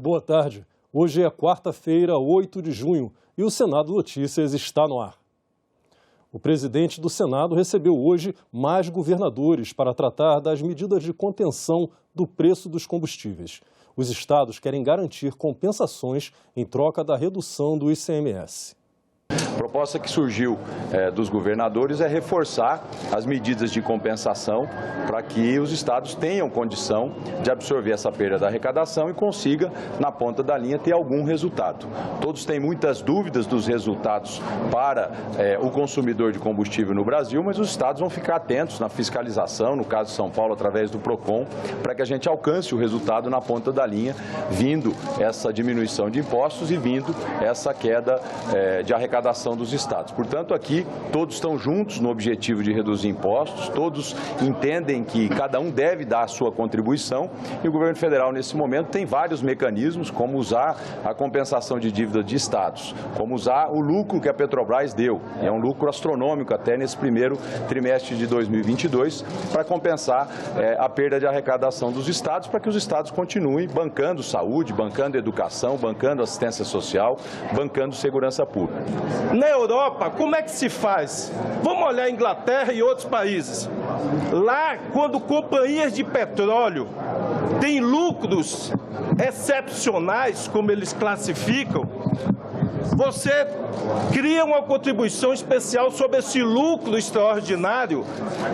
Boa tarde. Hoje é quarta-feira, 8 de junho, e o Senado Notícias está no ar. O presidente do Senado recebeu hoje mais governadores para tratar das medidas de contenção do preço dos combustíveis. Os estados querem garantir compensações em troca da redução do ICMS. A proposta que surgiu dos governadores é reforçar as medidas de compensação para que os estados tenham condição de absorver essa perda da arrecadação e consiga, na ponta da linha, ter algum resultado. Todos têm muitas dúvidas dos resultados para o consumidor de combustível no Brasil, mas os estados vão ficar atentos na fiscalização, no caso de São Paulo, através do PROCON, para que a gente alcance o resultado na ponta da linha, vindo essa diminuição de impostos e vindo essa queda de arrecadação dos estados. Portanto, aqui todos estão juntos no objetivo de reduzir impostos, todos entendem que cada um deve dar a sua contribuição e o governo federal, nesse momento, tem vários mecanismos, como usar a compensação de dívida de estados, como usar o lucro que a Petrobras deu, é um lucro astronômico até nesse primeiro trimestre de 2022, para compensar a perda de arrecadação dos estados, para que os estados continuem bancando saúde, bancando educação, bancando assistência social, bancando segurança pública. Na Europa, como é que se faz? Vamos olhar a Inglaterra e outros países. Lá, quando companhias de petróleo têm lucros excepcionais, como eles classificam, você cria uma contribuição especial sobre esse lucro extraordinário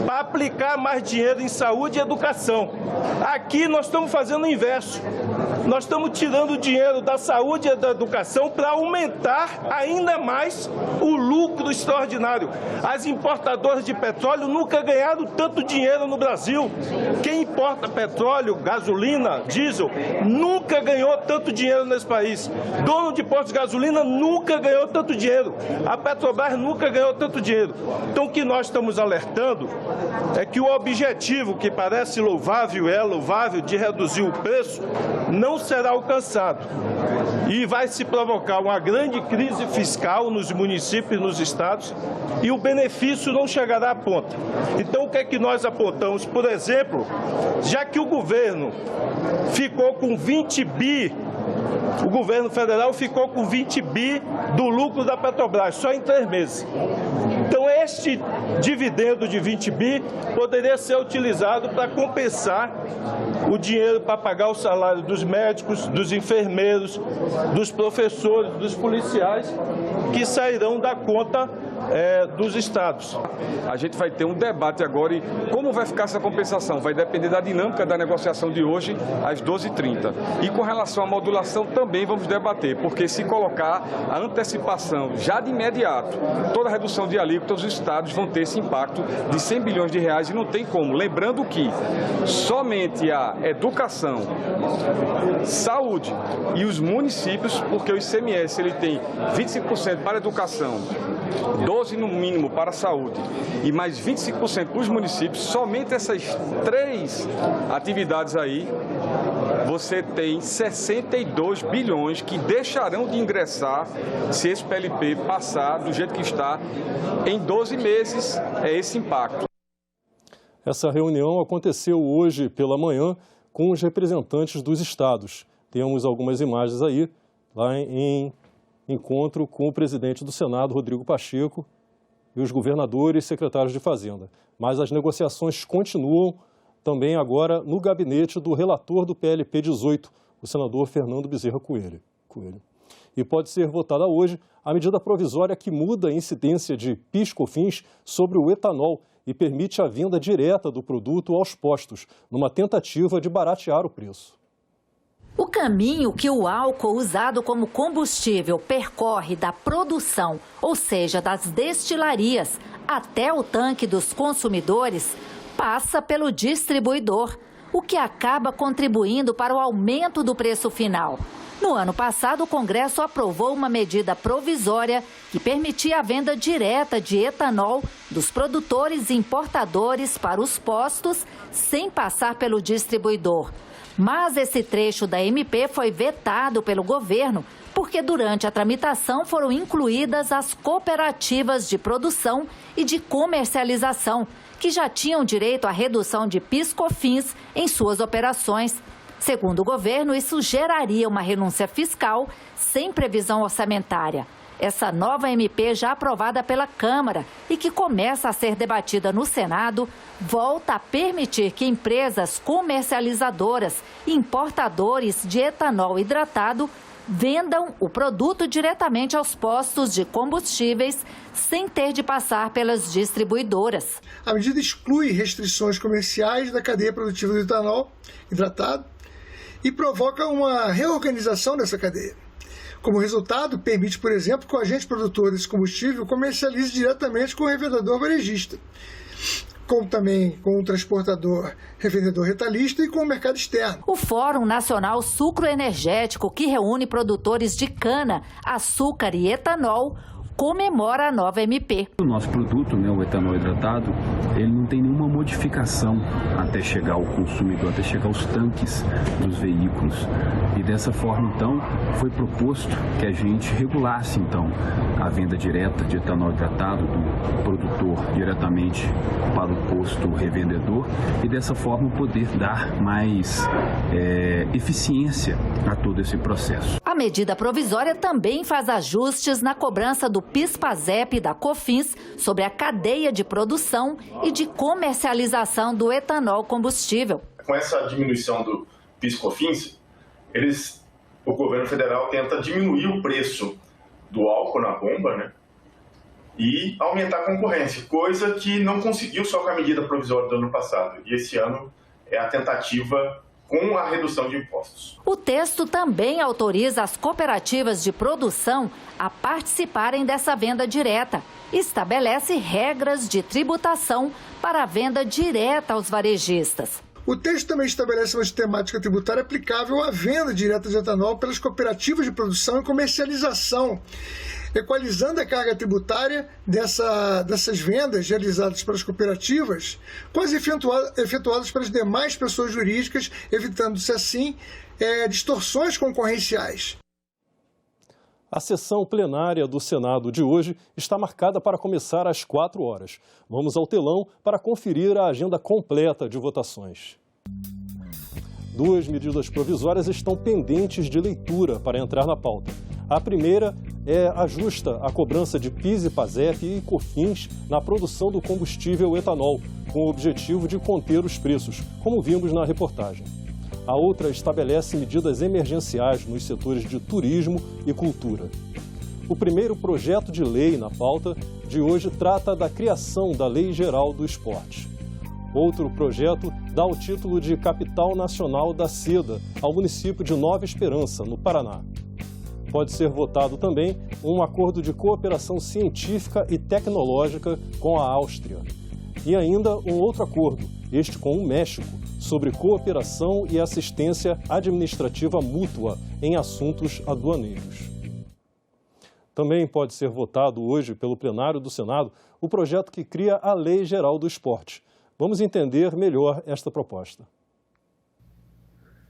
para aplicar mais dinheiro em saúde e educação. Aqui nós estamos fazendo o inverso. Nós estamos tirando o dinheiro da saúde e da educação para aumentar ainda mais o lucro extraordinário. As importadoras de petróleo nunca ganharam tanto dinheiro no Brasil. Quem importa petróleo, gasolina, diesel, nunca ganhou tanto dinheiro nesse país. Dono de postos de gasolina nunca ganhou tanto dinheiro. A Petrobras nunca ganhou tanto dinheiro. Então, o que nós estamos alertando é que o objetivo, que parece louvável, é louvável, de reduzir o preço, não será alcançado. E vai se provocar uma grande crise fiscal nos municípios, nos estados, e o benefício não chegará à ponta. Então, o que é que nós apontamos? Por exemplo, já que o governo ficou com 20 bi, o governo federal ficou com 20 bi do lucro da Petrobras, só em 3 meses. Então, este dividendo de 20 bi poderia ser utilizado para compensar o dinheiro para pagar o salário dos médicos, dos enfermeiros, dos professores, dos policiais, que sairão da conta dos estados. A gente vai ter um debate agora e como vai ficar essa compensação? Vai depender da dinâmica da negociação de hoje, às 12h30. E com relação à modulação também vamos debater, porque se colocar a antecipação já de imediato, toda a redução de alíquotas, os estados vão ter esse impacto de 100 bilhões de reais e não tem como. Lembrando que somente a educação, saúde e os municípios, porque o ICMS ele tem 25% para a educação, 12% no mínimo para a saúde e mais 25% para os municípios, somente essas 3 atividades aí, você tem 62 bilhões que deixarão de ingressar se esse PLP passar do jeito que está. Em 12 meses é esse impacto. Essa reunião aconteceu hoje pela manhã com os representantes dos estados. Temos algumas imagens aí, lá em encontro com o presidente do Senado, Rodrigo Pacheco, e os governadores e secretários de Fazenda. Mas as negociações continuam também agora no gabinete do relator do PLP 18, o senador Fernando Bezerra Coelho. E pode ser votada hoje a medida provisória que muda a incidência de PIS/COFINS sobre o etanol e permite a venda direta do produto aos postos, numa tentativa de baratear o preço. O caminho que o álcool usado como combustível percorre da produção, ou seja, das destilarias, até o tanque dos consumidores, passa pelo distribuidor, o que acaba contribuindo para o aumento do preço final. No ano passado, o Congresso aprovou uma medida provisória que permitia a venda direta de etanol dos produtores e importadores para os postos, sem passar pelo distribuidor. Mas esse trecho da MP foi vetado pelo governo, porque durante a tramitação foram incluídas as cooperativas de produção e de comercialização, que já tinham direito à redução de PIS/COFINS em suas operações. Segundo o governo, isso geraria uma renúncia fiscal sem previsão orçamentária. Essa nova MP, já aprovada pela Câmara e que começa a ser debatida no Senado, volta a permitir que empresas comercializadoras e importadores de etanol hidratado vendam o produto diretamente aos postos de combustíveis sem ter de passar pelas distribuidoras. A medida exclui restrições comerciais da cadeia produtiva do etanol hidratado e provoca uma reorganização dessa cadeia. Como resultado, permite, por exemplo, que o agente produtor desse combustível comercialize diretamente com o revendedor varejista, como também com o transportador, revendedor retalhista e com o mercado externo. O Fórum Nacional Sucroenergético, que reúne produtores de cana, açúcar e etanol, comemora a nova MP. O nosso produto, o etanol hidratado, ele não tem nenhuma modificação até chegar ao consumidor, até chegar aos tanques dos veículos. E dessa forma, então, foi proposto que a gente regulasse, então, a venda direta de etanol hidratado do produtor diretamente para o posto revendedor e dessa forma poder dar mais eficiência a todo esse processo. A medida provisória também faz ajustes na cobrança do PIS/PASEP e da COFINS sobre a cadeia de produção e de comercialização do etanol combustível. Com essa diminuição do PIS/COFINS, o governo federal tenta diminuir o preço do álcool na bomba, e aumentar a concorrência, coisa que não conseguiu só com a medida provisória do ano passado. E esse ano é a tentativa com a redução de impostos. O texto também autoriza as cooperativas de produção a participarem dessa venda direta. Estabelece regras de tributação para a venda direta aos varejistas. O texto também estabelece uma sistemática tributária aplicável à venda direta de etanol pelas cooperativas de produção e comercialização, equalizando a carga tributária dessas vendas realizadas pelas cooperativas com as efetuadas pelas demais pessoas jurídicas, evitando-se assim distorções concorrenciais. A sessão plenária do Senado de hoje está marcada para começar às 4 horas. Vamos ao telão para conferir a agenda completa de votações. 2 medidas provisórias estão pendentes de leitura para entrar na pauta. A primeira ajusta a cobrança de PIS e PASEP e COFINS na produção do combustível etanol, com o objetivo de conter os preços, como vimos na reportagem. A outra estabelece medidas emergenciais nos setores de turismo e cultura. O primeiro projeto de lei na pauta de hoje trata da criação da Lei Geral do Esporte. Outro projeto dá o título de Capital Nacional da Seda ao município de Nova Esperança, no Paraná. Pode ser votado também um acordo de cooperação científica e tecnológica com a Áustria. E ainda um outro acordo, este com o México, sobre cooperação e assistência administrativa mútua em assuntos aduaneiros. Também pode ser votado hoje pelo plenário do Senado o projeto que cria a Lei Geral do Esporte. Vamos entender melhor esta proposta.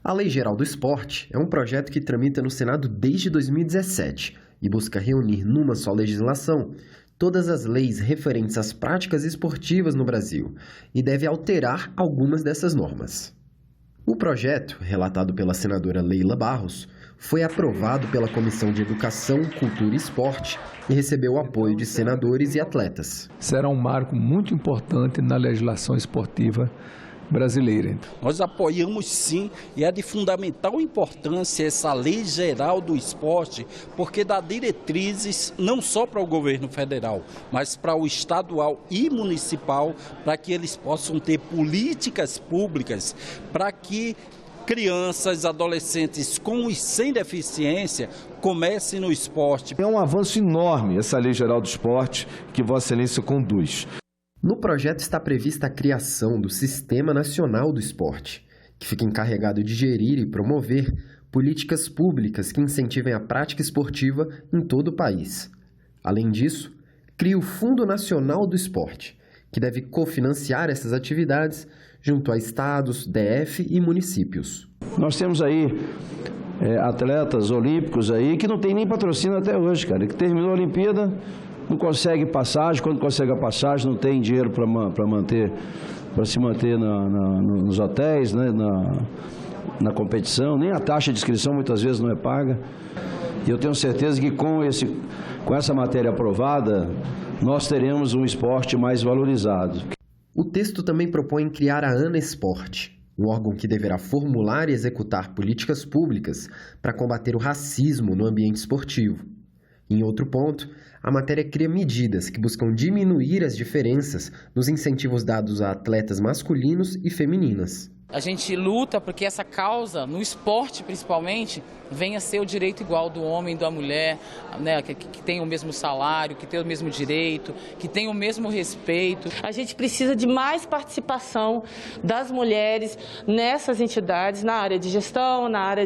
A Lei Geral do Esporte é um projeto que tramita no Senado desde 2017 e busca reunir numa só legislação todas as leis referentes às práticas esportivas no Brasil e deve alterar algumas dessas normas. O projeto, relatado pela senadora Leila Barros, foi aprovado pela Comissão de Educação, Cultura e Esporte e recebeu o apoio de senadores e atletas. Será um marco muito importante na legislação esportiva brasileira. Nós apoiamos sim, e é de fundamental importância essa Lei Geral do Esporte, porque dá diretrizes não só para o governo federal, mas para o estadual e municipal, para que eles possam ter políticas públicas para que crianças, adolescentes com e sem deficiência comecem no esporte. É um avanço enorme essa Lei Geral do Esporte que Vossa Excelência conduz. No projeto está prevista a criação do Sistema Nacional do Esporte, que fica encarregado de gerir e promover políticas públicas que incentivem a prática esportiva em todo o país. Além disso, cria o Fundo Nacional do Esporte, que deve cofinanciar essas atividades junto a estados, DF e municípios. Nós temos aí atletas olímpicos aí que não tem nem patrocínio até hoje, cara, que terminou a Olimpíada, não consegue passagem, quando consegue a passagem não tem dinheiro para se manter nos hotéis, né, na competição, nem a taxa de inscrição muitas vezes não é paga. E eu tenho certeza que com essa matéria aprovada, nós teremos um esporte mais valorizado. O texto também propõe criar a ANA Esporte, um órgão que deverá formular e executar políticas públicas para combater o racismo no ambiente esportivo. Em outro ponto, a matéria cria medidas que buscam diminuir as diferenças nos incentivos dados a atletas masculinos e femininas. A gente luta porque essa causa, no esporte principalmente, venha a ser o direito igual do homem e da mulher, né, que tenha o mesmo salário, que tenha o mesmo direito, que tenha o mesmo respeito. A gente precisa de mais participação das mulheres nessas entidades, na área de gestão, na área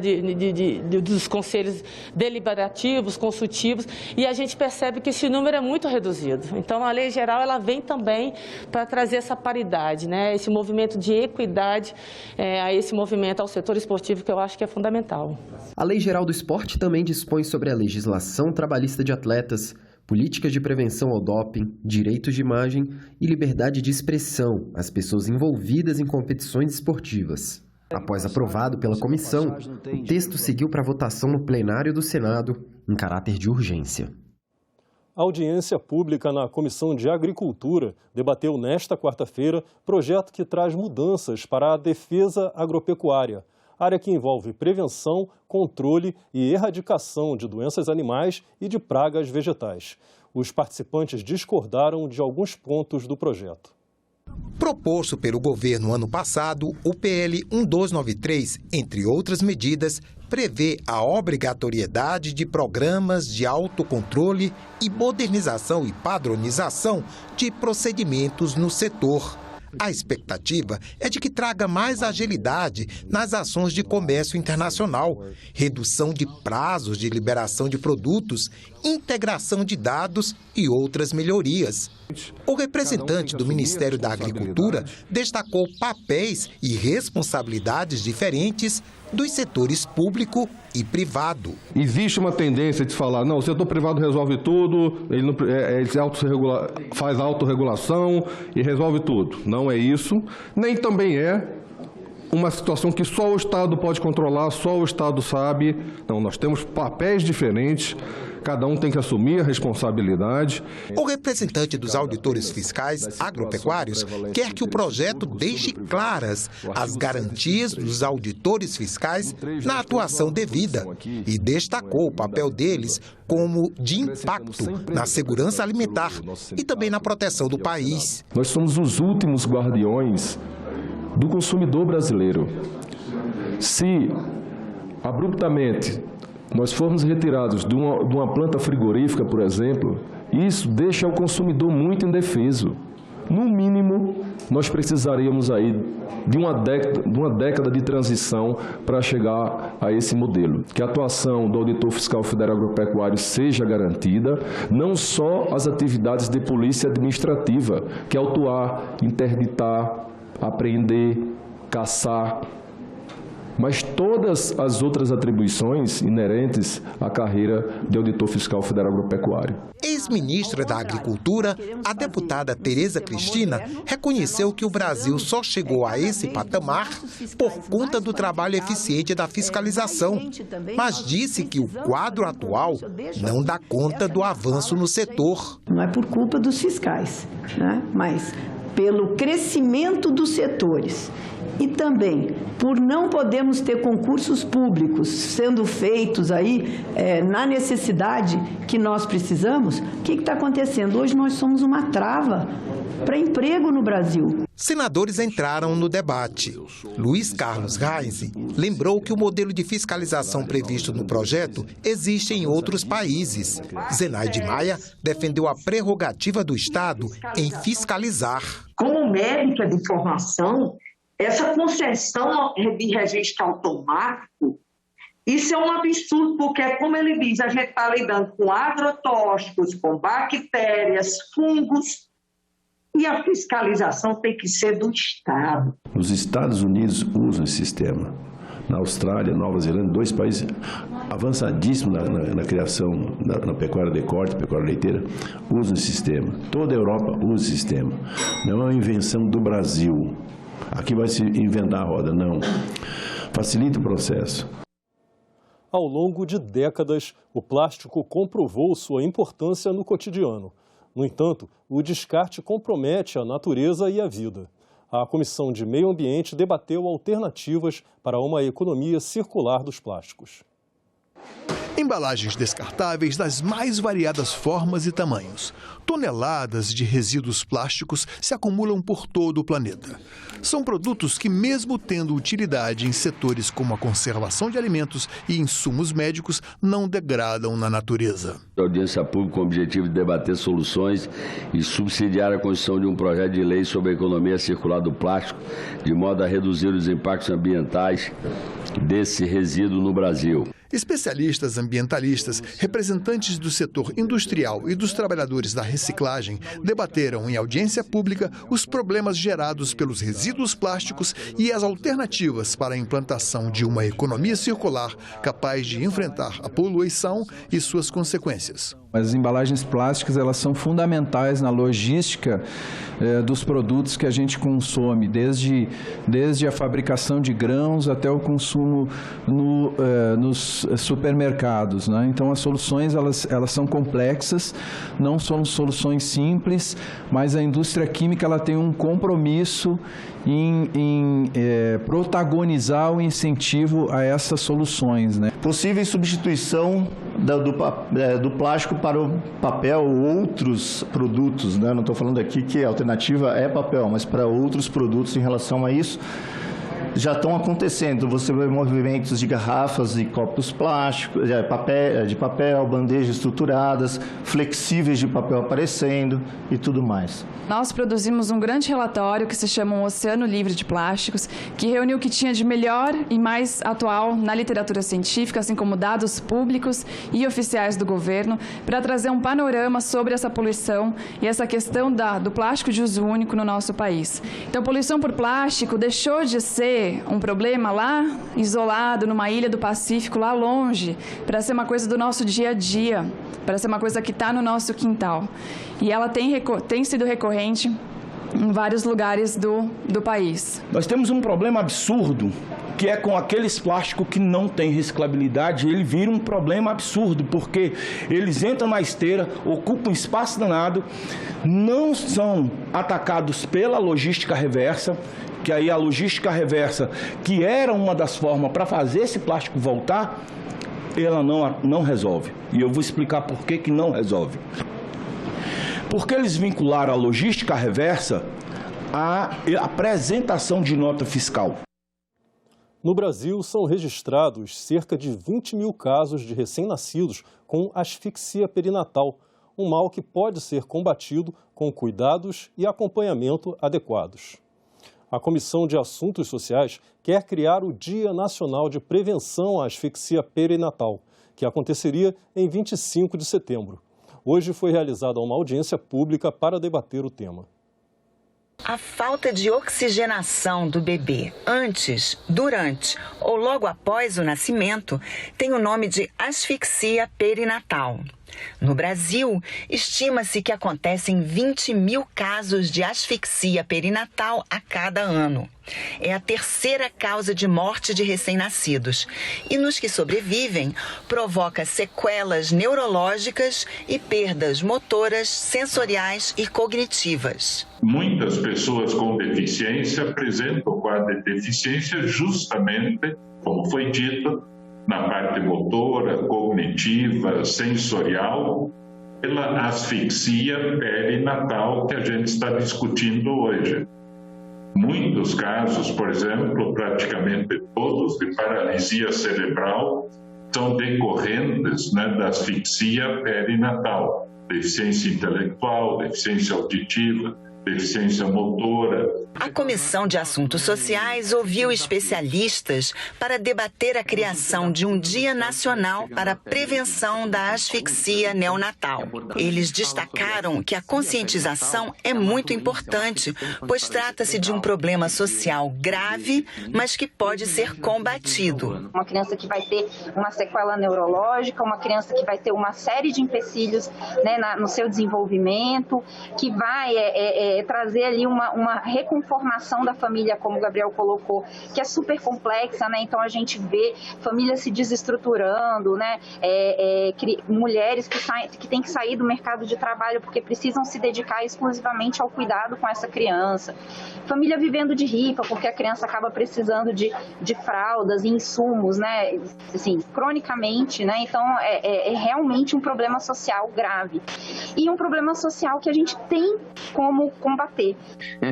dos conselhos deliberativos, consultivos, e a gente percebe que esse número é muito reduzido. Então, a lei geral ela vem também para trazer essa paridade, né, esse movimento de equidade, a esse movimento ao setor esportivo, que eu acho que é fundamental. A Lei Geral do Esporte também dispõe sobre a legislação trabalhista de atletas, políticas de prevenção ao doping, direitos de imagem e liberdade de expressão às pessoas envolvidas em competições esportivas. Após aprovado pela comissão, o texto seguiu para votação no plenário do Senado, em caráter de urgência. A audiência pública na Comissão de Agricultura debateu nesta quarta-feira projeto que traz mudanças para a defesa agropecuária, área que envolve prevenção, controle e erradicação de doenças animais e de pragas vegetais. Os participantes discordaram de alguns pontos do projeto. Proposto pelo governo ano passado, o PL 1293, entre outras medidas, prevê a obrigatoriedade de programas de autocontrole e modernização e padronização de procedimentos no setor. A expectativa é de que traga mais agilidade nas ações de comércio internacional, redução de prazos de liberação de produtos, integração de dados e outras melhorias. O representante do Ministério da Agricultura destacou papéis e responsabilidades diferentes dos setores público e privado. Existe uma tendência de falar, não, o setor privado resolve tudo, ele faz autorregulação e resolve tudo. Não é isso, nem também é uma situação que só o Estado pode controlar, só o Estado sabe. Não, nós temos papéis diferentes, cada um tem que assumir a responsabilidade. O representante dos auditores fiscais agropecuários quer que o projeto deixe claras as garantias dos auditores fiscais na atuação devida e destacou o papel deles como de impacto na segurança alimentar e também na proteção do país. Nós somos os últimos guardiões do consumidor brasileiro. Se abruptamente nós formos retirados de uma planta frigorífica, por exemplo, isso deixa o consumidor muito indefeso. No mínimo, nós precisaríamos aí de uma década de transição para chegar a esse modelo. Que a atuação do Auditor Fiscal Federal Agropecuário seja garantida, não só as atividades de polícia administrativa, que é autuar, interditar, apreender, caçar, mas todas as outras atribuições inerentes à carreira de Auditor Fiscal Federal Agropecuário. Ex-ministra da Agricultura, a deputada Tereza Cristina reconheceu que o Brasil só chegou a esse patamar por conta do trabalho eficiente da fiscalização, mas disse que o quadro atual não dá conta do avanço no setor. Não é por culpa dos fiscais, né? Mas pelo crescimento dos setores e também por não podermos ter concursos públicos sendo feitos aí na necessidade que nós precisamos, o que está acontecendo? Hoje nós somos uma trava para emprego no Brasil. Senadores entraram no debate. Luiz Carlos Reis lembrou que o modelo de fiscalização previsto no projeto existe em outros países. Zenaide Maia defendeu a prerrogativa do Estado em fiscalizar. Como médica de formação, essa concessão de registro automático, isso é um absurdo, porque, como ele diz, a gente está lidando com agrotóxicos, com bactérias, fungos, e a fiscalização tem que ser do Estado. Os Estados Unidos usam esse sistema. Na Austrália, Nova Zelândia, 2 países avançadíssimos na criação, na pecuária de corte, pecuária leiteira, usam esse sistema. Toda a Europa usa esse sistema. Não é uma invenção do Brasil. Aqui vai se inventar a roda, não. facilita o processo. Ao longo de décadas, o plástico comprovou sua importância no cotidiano. No entanto, o descarte compromete a natureza e a vida. A Comissão de Meio Ambiente debateu alternativas para uma economia circular dos plásticos. Embalagens descartáveis das mais variadas formas e tamanhos. Toneladas de resíduos plásticos se acumulam por todo o planeta. São produtos que, mesmo tendo utilidade em setores como a conservação de alimentos e insumos médicos, não degradam na natureza. A audiência pública com o objetivo de debater soluções e subsidiar a construção de um projeto de lei sobre a economia circular do plástico, de modo a reduzir os impactos ambientais desse resíduo no Brasil. Especialistas ambientalistas, representantes do setor industrial e dos trabalhadores da reciclagem debateram em audiência pública os problemas gerados pelos resíduos plásticos e as alternativas para a implantação de uma economia circular capaz de enfrentar a poluição e suas consequências. As embalagens plásticas, elas são fundamentais na logística dos produtos que a gente consome, desde a fabricação de grãos até o consumo nos supermercados, né? Então, as soluções elas são complexas, não são soluções simples, mas a indústria química ela tem um compromisso em protagonizar o incentivo a essas soluções, né? Possível substituição do plástico para o papel ou outros produtos, né? Não estou falando aqui que a alternativa é papel, mas para outros produtos em relação a isso. Já estão acontecendo, você vê movimentos de garrafas e copos plásticos, de papel, bandejas estruturadas, flexíveis de papel aparecendo e tudo mais. Nós produzimos um grande relatório que se chama Um Oceano Livre de Plásticos, que reuniu o que tinha de melhor e mais atual na literatura científica, assim como dados públicos e oficiais do governo, para trazer um panorama sobre essa poluição e essa questão do plástico de uso único no nosso país. Então, poluição por plástico deixou de ser um problema lá isolado, numa ilha do Pacífico, lá longe, para ser uma coisa do nosso dia a dia, para ser uma coisa que está no nosso quintal. E ela tem sido recorrente em vários lugares do país. Nós temos um problema absurdo, que é com aqueles plásticos que não têm reciclabilidade, ele vira um problema absurdo, porque eles entram na esteira, ocupam espaço danado, não são atacados pela logística reversa, que aí a logística reversa, que era uma das formas para fazer esse plástico voltar, ela não resolve. E eu vou explicar por que não resolve. Porque eles vincularam a logística reversa à apresentação de nota fiscal. No Brasil, são registrados cerca de 20 mil casos de recém-nascidos com asfixia perinatal, um mal que pode ser combatido com cuidados e acompanhamento adequados. A Comissão de Assuntos Sociais quer criar o Dia Nacional de Prevenção à Asfixia Perinatal, que aconteceria em 25 de setembro. Hoje foi realizada uma audiência pública para debater o tema. A falta de oxigenação do bebê antes, durante ou logo após o nascimento tem o nome de asfixia perinatal. No Brasil, estima-se que acontecem 20 mil casos de asfixia perinatal a cada ano. É a terceira causa de morte de recém-nascidos. E nos que sobrevivem, provoca sequelas neurológicas e perdas motoras, sensoriais e cognitivas. Muitas pessoas com deficiência apresentam o quadro de deficiência justamente, como foi dito, na parte motora, cognitiva, sensorial, pela asfixia perinatal que a gente está discutindo hoje. Muitos casos, por exemplo, praticamente todos, de paralisia cerebral, são decorrentes, da asfixia perinatal. Deficiência intelectual, deficiência auditiva, deficiência motora. A Comissão de Assuntos Sociais ouviu especialistas para debater a criação de um Dia Nacional para a Prevenção da Asfixia Neonatal. Eles destacaram que a conscientização é muito importante, pois trata-se de um problema social grave, mas que pode ser combatido. Uma criança que vai ter uma sequela neurológica, uma criança que vai ter uma série de empecilhos no seu desenvolvimento, que vai trazer ali uma reconformação da família, como o Gabriel colocou, que é super complexa, né? Então a gente vê famílias se desestruturando, né? Mulheres que têm que sair do mercado de trabalho porque precisam se dedicar exclusivamente ao cuidado com essa criança. Família vivendo de rifa, porque a criança acaba precisando de fraldas e insumos, né? Assim, cronicamente, né? Então é realmente um problema social grave. E um problema social que a gente tem como combater.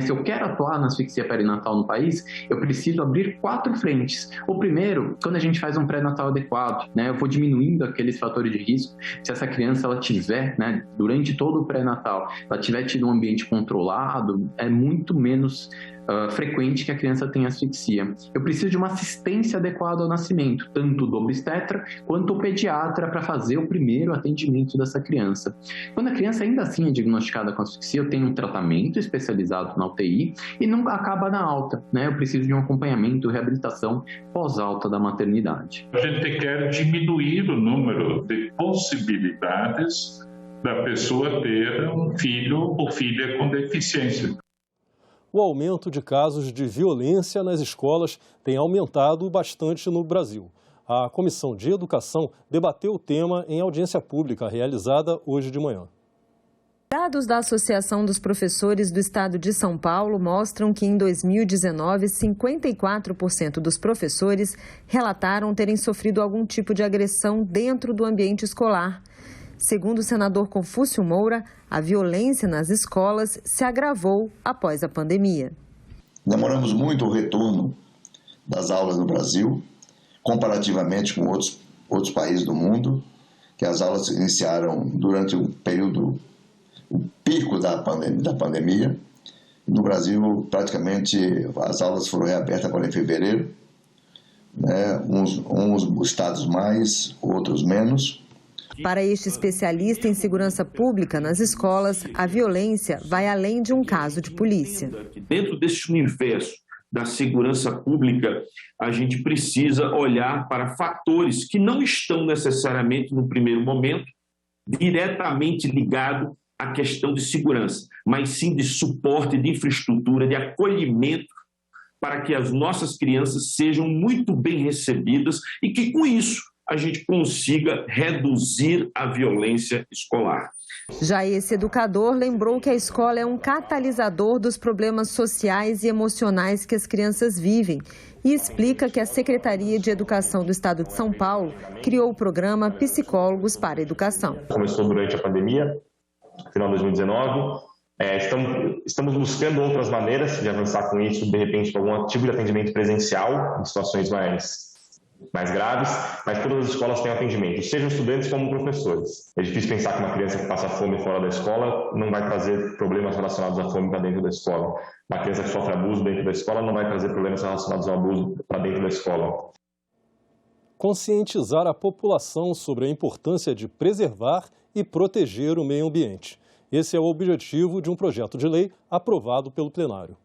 Se eu quero atuar na asfixia perinatal no país, eu preciso abrir 4 frentes. O primeiro, quando a gente faz um pré-natal adequado, né? Eu vou diminuindo aqueles fatores de risco. Se essa criança ela tiver, né, durante todo o pré-natal, ela tiver tido um ambiente controlado, é muito menos frequente que a criança tenha asfixia. Eu preciso de uma assistência adequada ao nascimento, tanto do obstetra quanto o pediatra, para fazer o primeiro atendimento dessa criança. Quando a criança ainda assim é diagnosticada com asfixia, eu tenho um tratamento especializado na UTI e não acaba na alta, né? Eu preciso de um acompanhamento, reabilitação pós-alta da maternidade. A gente quer diminuir o número de possibilidades da pessoa ter um filho ou filha com deficiência. O aumento de casos de violência nas escolas tem aumentado bastante no Brasil. A Comissão de Educação debateu o tema em audiência pública realizada hoje de manhã. Dados da Associação dos Professores do Estado de São Paulo mostram que em 2019, 54% dos professores relataram terem sofrido algum tipo de agressão dentro do ambiente escolar. Segundo o senador Confúcio Moura, a violência nas escolas se agravou após a pandemia. Demoramos muito o retorno das aulas no Brasil, comparativamente com outros países do mundo, que as aulas iniciaram durante o pico da pandemia. No Brasil, praticamente, as aulas foram reabertas agora em fevereiro, né? Uns estados mais, outros menos. Para este especialista em segurança pública nas escolas, a violência vai além de um caso de polícia. Dentro desse universo da segurança pública, a gente precisa olhar para fatores que não estão necessariamente, no primeiro momento, diretamente ligados à questão de segurança, mas sim de suporte, de infraestrutura, de acolhimento, para que as nossas crianças sejam muito bem recebidas e que, com isso, a gente consiga reduzir a violência escolar. Já esse educador lembrou que a escola é um catalisador dos problemas sociais e emocionais que as crianças vivem e explica que a Secretaria de Educação do Estado de São Paulo criou o programa Psicólogos para a Educação. Começou durante a pandemia, final de 2019. Estamos buscando outras maneiras de avançar com isso, de repente, com algum tipo de atendimento presencial, em situações mais graves, mas todas as escolas têm atendimento, sejam estudantes como professores. É difícil pensar que uma criança que passa fome fora da escola não vai trazer problemas relacionados à fome para dentro da escola. Uma criança que sofre abuso dentro da escola não vai trazer problemas relacionados ao abuso para dentro da escola. Conscientizar a população sobre a importância de preservar e proteger o meio ambiente. Esse é o objetivo de um projeto de lei aprovado pelo plenário.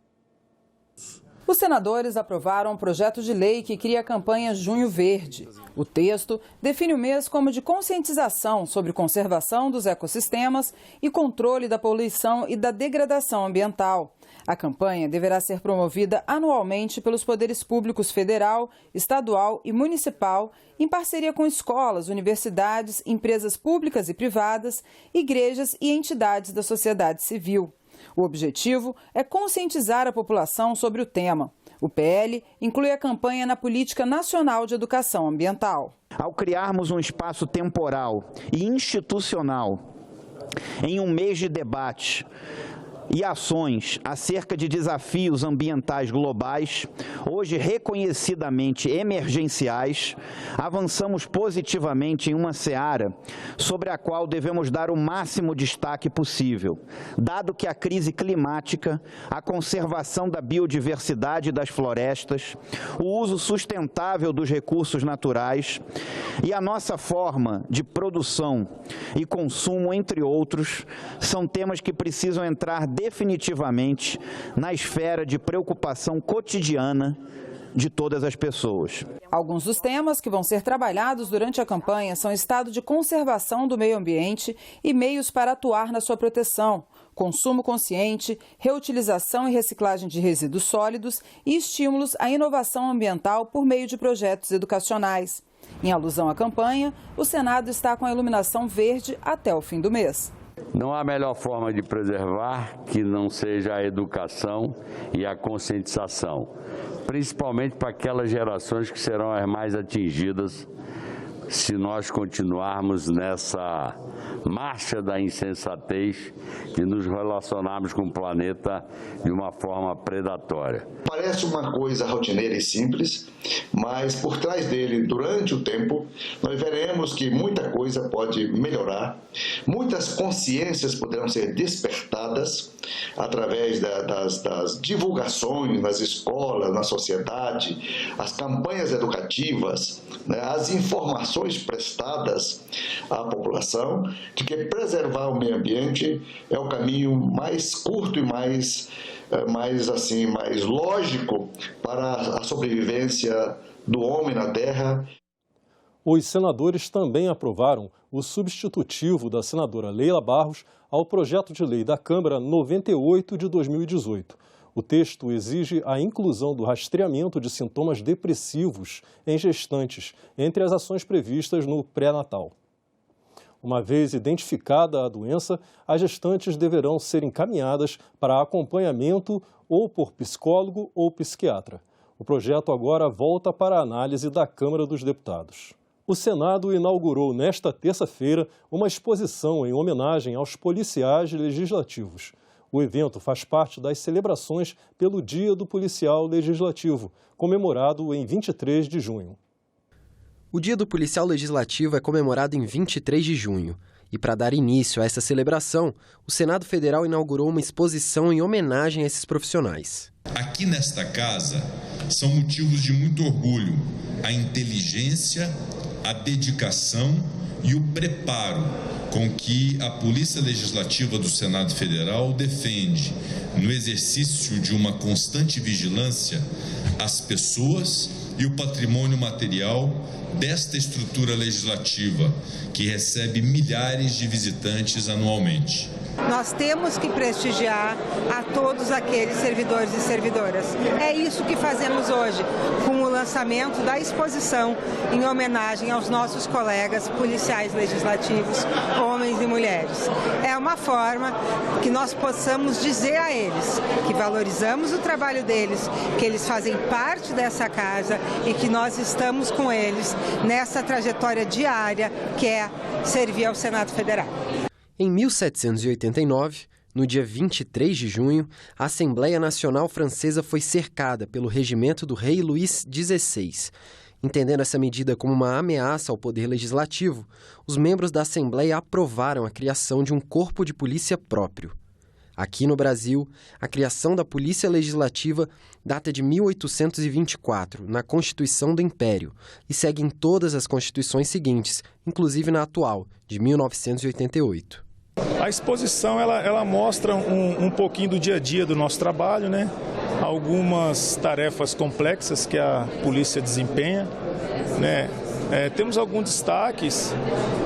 Os senadores aprovaram um projeto de lei que cria a campanha Junho Verde. O texto define o mês como de conscientização sobre conservação dos ecossistemas e controle da poluição e da degradação ambiental. A campanha deverá ser promovida anualmente pelos poderes públicos federal, estadual e municipal, em parceria com escolas, universidades, empresas públicas e privadas, igrejas e entidades da sociedade civil. O objetivo é conscientizar a população sobre o tema. O PL inclui a campanha na Política Nacional de Educação Ambiental. Ao criarmos um espaço temporal e institucional em um mês de debate e ações acerca de desafios ambientais globais, hoje reconhecidamente emergenciais, avançamos positivamente em uma seara sobre a qual devemos dar o máximo destaque possível, dado que a crise climática, a conservação da biodiversidade das florestas, o uso sustentável dos recursos naturais e a nossa forma de produção e consumo, entre outros, são temas que precisam entrar definitivamente na esfera de preocupação cotidiana de todas as pessoas. Alguns dos temas que vão ser trabalhados durante a campanha são estado de conservação do meio ambiente e meios para atuar na sua proteção, consumo consciente, reutilização e reciclagem de resíduos sólidos e estímulos à inovação ambiental por meio de projetos educacionais. Em alusão à campanha, o Senado está com a iluminação verde até o fim do mês. Não há melhor forma de preservar que não seja a educação e a conscientização, principalmente para aquelas gerações que serão as mais atingidas se nós continuarmos nessa marcha da insensatez e nos relacionarmos com o planeta de uma forma predatória. Parece uma coisa rotineira e simples, mas por trás dele, durante o tempo, nós veremos que muita coisa pode melhorar, muitas consciências poderão ser despertadas através das divulgações nas escolas, na sociedade, as campanhas educativas, né, as informações prestadas à população, de que preservar o meio ambiente é o caminho mais curto e mais lógico para a sobrevivência do homem na Terra. Os senadores também aprovaram o substitutivo da senadora Leila Barros ao projeto de lei da Câmara 98 de 2018. O texto exige a inclusão do rastreamento de sintomas depressivos em gestantes entre as ações previstas no pré-natal. Uma vez identificada a doença, as gestantes deverão ser encaminhadas para acompanhamento ou por psicólogo ou psiquiatra. O projeto agora volta para a análise da Câmara dos Deputados. O Senado inaugurou nesta terça-feira uma exposição em homenagem aos policiais legislativos. O evento faz parte das celebrações pelo Dia do Policial Legislativo, comemorado em 23 de junho. O Dia do Policial Legislativo é comemorado em 23 de junho. E para dar início a essa celebração, o Senado Federal inaugurou uma exposição em homenagem a esses profissionais. Aqui nesta casa são motivos de muito orgulho a inteligência, a dedicação e o preparo com que a Polícia Legislativa do Senado Federal defende, no exercício de uma constante vigilância, as pessoas e o patrimônio material desta estrutura legislativa, que recebe milhares de visitantes anualmente. Nós temos que prestigiar a todos aqueles servidores e servidoras. É isso que fazemos hoje, com o lançamento da exposição em homenagem aos nossos colegas policiais legislativos, homens e mulheres. É uma forma que nós possamos dizer a eles que valorizamos o trabalho deles, que eles fazem parte dessa casa e que nós estamos com eles nessa trajetória diária que é servir ao Senado Federal. Em 1789, no dia 23 de junho, a Assembleia Nacional Francesa foi cercada pelo regimento do rei Luís XVI. Entendendo essa medida como uma ameaça ao poder legislativo, os membros da Assembleia aprovaram a criação de um corpo de polícia próprio. Aqui no Brasil, a criação da Polícia Legislativa data de 1824, na Constituição do Império, e segue em todas as constituições seguintes, inclusive na atual, de 1988. A exposição ela mostra um pouquinho do dia a dia do nosso trabalho, né? Algumas tarefas complexas que a polícia desempenha, né? Temos alguns destaques,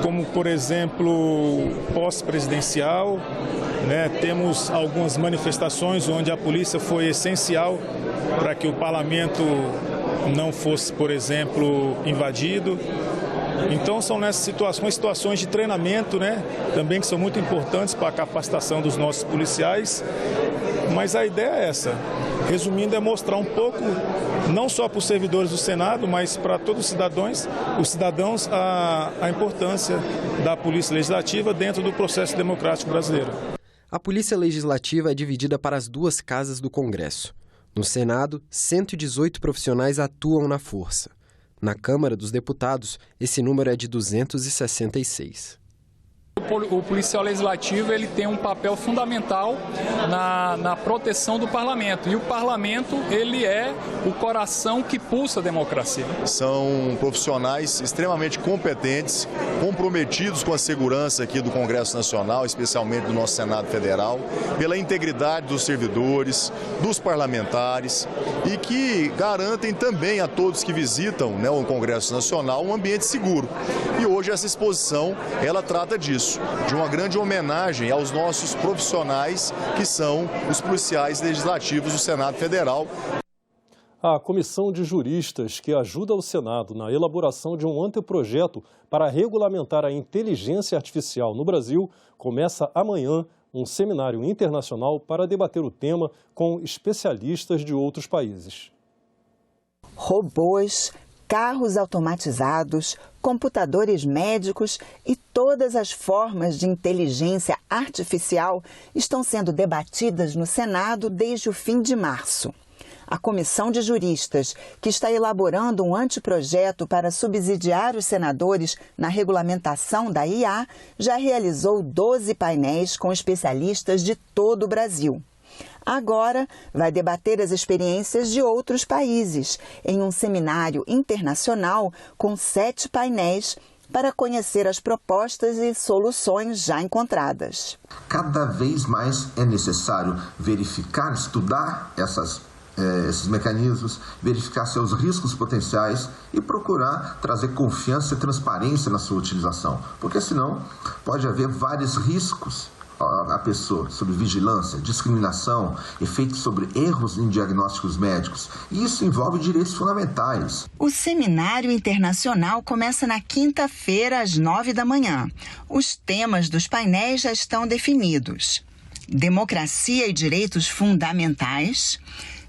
como, por exemplo, pós-presidencial, né? Temos algumas manifestações onde a polícia foi essencial para que o parlamento não fosse, por exemplo, invadido. Então são nessas situações de treinamento, né, também que são muito importantes para a capacitação dos nossos policiais, mas a ideia é essa, resumindo, é mostrar um pouco, não só para os servidores do Senado, mas para todos os cidadãos, a importância da Polícia Legislativa dentro do processo democrático brasileiro. A Polícia Legislativa é dividida para as duas casas do Congresso. No Senado, 118 profissionais atuam na força. Na Câmara dos Deputados, esse número é de 266. o policial legislativo ele tem um papel fundamental na proteção do parlamento. E o parlamento ele é o coração que pulsa a democracia. São profissionais extremamente competentes, comprometidos com a segurança aqui do Congresso Nacional, especialmente do nosso Senado Federal, pela integridade dos servidores, dos parlamentares e que garantem também a todos que visitam, né, o Congresso Nacional um ambiente seguro. E hoje essa exposição, ela trata disso, de uma grande homenagem aos nossos profissionais que são os policiais legislativos do Senado Federal. A comissão de juristas que ajuda o Senado na elaboração de um anteprojeto para regulamentar a inteligência artificial no Brasil começa amanhã um seminário internacional para debater o tema com especialistas de outros países. Robôs, carros automatizados, computadores médicos e todas as formas de inteligência artificial estão sendo debatidas no Senado desde o fim de março. A comissão de juristas, que está elaborando um anteprojeto para subsidiar os senadores na regulamentação da IA, já realizou 12 painéis com especialistas de todo o Brasil. Agora, vai debater as experiências de outros países em um seminário internacional com 7 painéis para conhecer as propostas e soluções já encontradas. Cada vez mais é necessário verificar, estudar esses mecanismos, verificar seus riscos potenciais e procurar trazer confiança e transparência na sua utilização, porque senão pode haver vários riscos à pessoa, sobre vigilância, discriminação, efeitos sobre erros em diagnósticos médicos. E isso envolve direitos fundamentais. O seminário internacional começa na quinta-feira, às 9 da manhã. Os temas dos painéis já estão definidos: democracia e direitos fundamentais,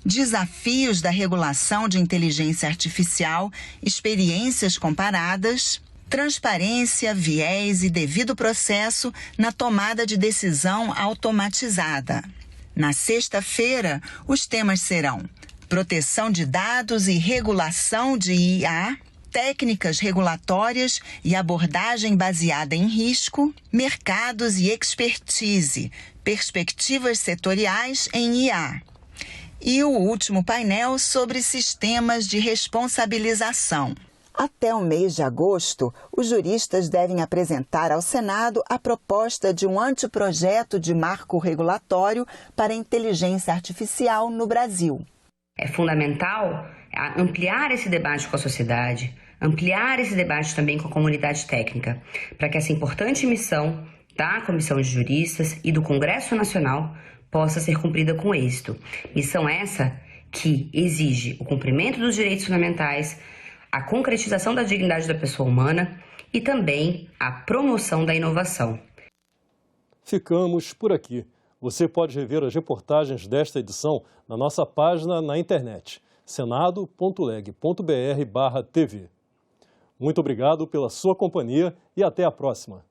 desafios da regulação de inteligência artificial, experiências comparadas, transparência, viés e devido processo na tomada de decisão automatizada. Na sexta-feira, os temas serão proteção de dados e regulação de IA, técnicas regulatórias e abordagem baseada em risco, mercados e expertise, perspectivas setoriais em IA. E o último painel sobre sistemas de responsabilização. Até o mês de agosto, os juristas devem apresentar ao Senado a proposta de um anteprojeto de marco regulatório para a inteligência artificial no Brasil. É fundamental ampliar esse debate com a sociedade, ampliar esse debate também com a comunidade técnica, para que essa importante missão da Comissão de Juristas e do Congresso Nacional possa ser cumprida com êxito. Missão essa que exige o cumprimento dos direitos fundamentais, a concretização da dignidade da pessoa humana e também a promoção da inovação. Ficamos por aqui. Você pode rever as reportagens desta edição na nossa página na internet, senado.leg.br/tv. Muito obrigado pela sua companhia e até a próxima.